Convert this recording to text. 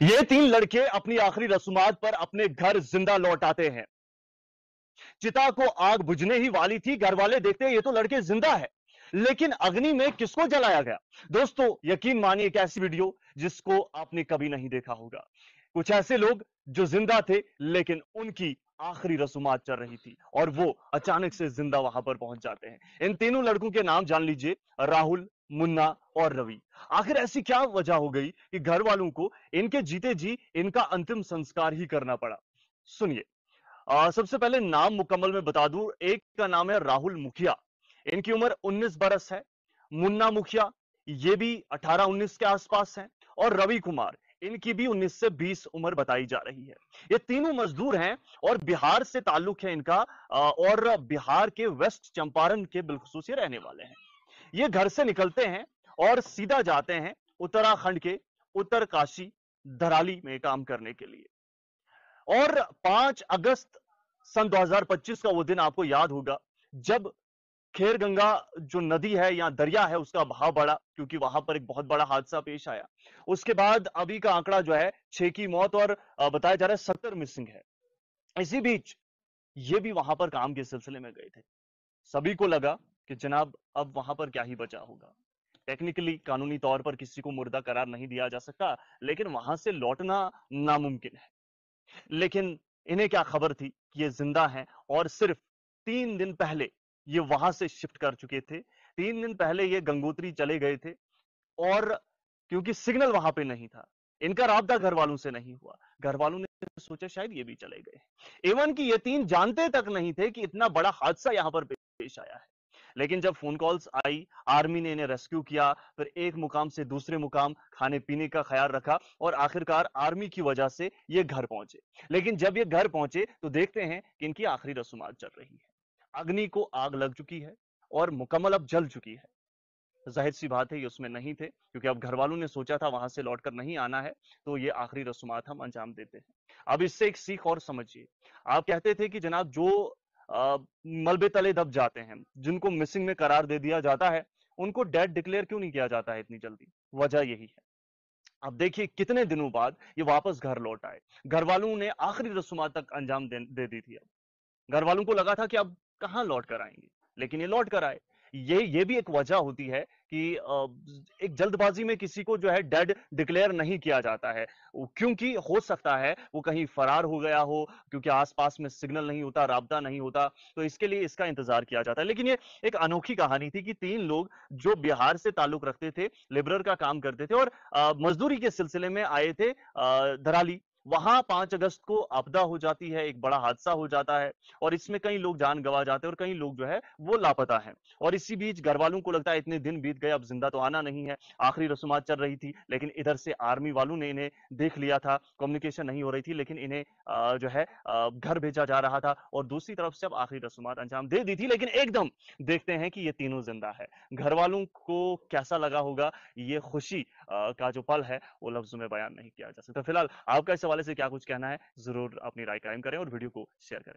ये तीन लड़के अपनी आखिरी रस्मात पर अपने घर जिंदा लौट आते हैं। चिता को आग बुझने ही वाली थी, घर वाले देखते हैं ये तो लड़के जिंदा है, लेकिन अग्नि में किसको जलाया गया? दोस्तों, यकीन मानिए एक ऐसी वीडियो जिसको आपने कभी नहीं देखा होगा। कुछ ऐसे लोग जो जिंदा थे, लेकिन उनकी आखिरी रस्मात चल रही थी और वो अचानक से जिंदा वहां पर पहुंच जाते हैं। इन तीनों लड़कों के नाम जान लीजिए, राहुल, मुन्ना और रवि। आखिर ऐसी क्या वजह हो गई कि घर वालों को इनके जीते जी इनका अंतिम संस्कार ही करना पड़ा? सुनिए। सबसे पहले नाम मुकम्मल में बता दूं, एक का नाम है राहुल मुखिया। इनकी उम्र 19 बरस है। मुन्ना मुखिया, ये भी 18-19 के आसपास हैं। और रवि कुमार, इनकी भी 19 से 20 उम्र बताई जा रही है। ये तीनों मजदूर हैं और बिहार से ताल्लुक है इनका। और बिहार के वेस्ट चंपारण के बिलखुसूस ये रहने वाले हैं। ये घर से निकलते हैं और सीधा जाते हैं उत्तराखंड के उत्तरकाशी, धराली में काम करने के लिए। और 5 अगस्त सन 2025 का वो दिन आपको याद होगा, जब खेरगंगा जो नदी है या दरिया है उसका बहाव बढ़ा, क्योंकि वहां पर एक बहुत बड़ा हादसा पेश आया। उसके बाद अभी का आंकड़ा जो है 6 की मौत और बताया जा रहा है 70 मिसिंग है। इसी बीच ये भी वहां पर काम के सिलसिले में गए थे। सभी को लगा कि जनाब अब वहां पर क्या ही बचा होगा। टेक्निकली कानूनी तौर पर किसी को मुर्दा करार नहीं दिया जा सकता, लेकिन वहां से लौटना नामुमकिन है। लेकिन इन्हें क्या खबर थी कि ये जिंदा हैं और सिर्फ 3 दिन पहले ये वहां से शिफ्ट कर चुके थे। 3 दिन पहले ये गंगोत्री चले गए थे और क्योंकि सिग्नल वहां पे नहीं था, इनका राब्ता घर वालों से नहीं हुआ। घर वालों ने सोचा शायद ये भी चले गए। इवन कि ये तीन जानते तक नहीं थे कि इतना बड़ा हादसा यहां पर पेश आया है। लेकिन जब फोन कॉल्स आई, आर्मी ने इन्हें रेस्क्यू किया, फिर एक मुकाम से दूसरे मुकाम खाने पीने का ख्याल रखा और आखिरकार आर्मी की वजह से ये घर पहुंचे। लेकिन जब ये घर पहुंचे तो देखते हैं कि इनकी आखिरी रस्मात चल रही है। अग्नि को आग लग चुकी है और मुकम्मल अब जल चुकी है। जाहिर सी बात है ये उसमें नहीं थे, क्योंकि अब घर वालों ने सोचा था वहां से लौटकर नहीं आना है, तो ये आखिरी रस्मात हम अंजाम देते हैं। अब इससे एक सीख और समझिए। आप कहते थे कि जनाब जो मलबे तले दब जाते हैं, जिनको मिसिंग में करार दे दिया जाता है, उनको डेड डिक्लेयर क्यों नहीं किया जाता है इतनी जल्दी? वजह यही है। अब देखिए कितने दिनों बाद ये वापस घर लौट आए। घर वालों ने आखिरी रस्मात तक अंजाम दे दी थी। घर वालों को लगा था कि अब कहां लौट कर आएंगे, लेकिन ये लौट कर आए। ये भी एक वजह होती है कि एक जल्दबाजी में किसी को जो है डेड डिक्लेयर नहीं किया जाता है, क्योंकि हो सकता है वो कहीं फरार हो गया हो, क्योंकि आसपास में सिग्नल नहीं होता, राब्ता नहीं होता, तो इसके लिए इसका इंतजार किया जाता है। लेकिन ये एक अनोखी कहानी थी कि तीन लोग जो बिहार से ताल्लुक रखते थे, लेबरर का काम करते थे और मजदूरी के सिलसिले में आए थे धराली। वहां 5 अगस्त को आपदा हो जाती है, एक बड़ा हादसा हो जाता है और इसमें कई लोग जान गंवा जाते हैं और कई लोग जो है वो लापता हैं। और इसी बीच घर वालों को लगता है इतने दिन बीत गए, अब जिंदा तो आना नहीं है। आखिरी रस्मात चल रही थी, लेकिन इधर से आर्मी वालों ने इन्हें देख लिया था, कम्युनिकेशन नहीं हो रही थी, लेकिन इन्हें जो है घर भेजा जा रहा था और दूसरी तरफ से अब आखिरी रस्मात अंजाम दे दी थी। लेकिन एकदम देखते हैं कि ये तीनों जिंदा है। घर वालों को कैसा लगा होगा, ये खुशी का जो पल है वो लफ्जों में बयान नहीं किया जा सकता। फिलहाल आपका इस हवाले से क्या कुछ कहना है, जरूर अपनी राय कायम करें और वीडियो को शेयर करें।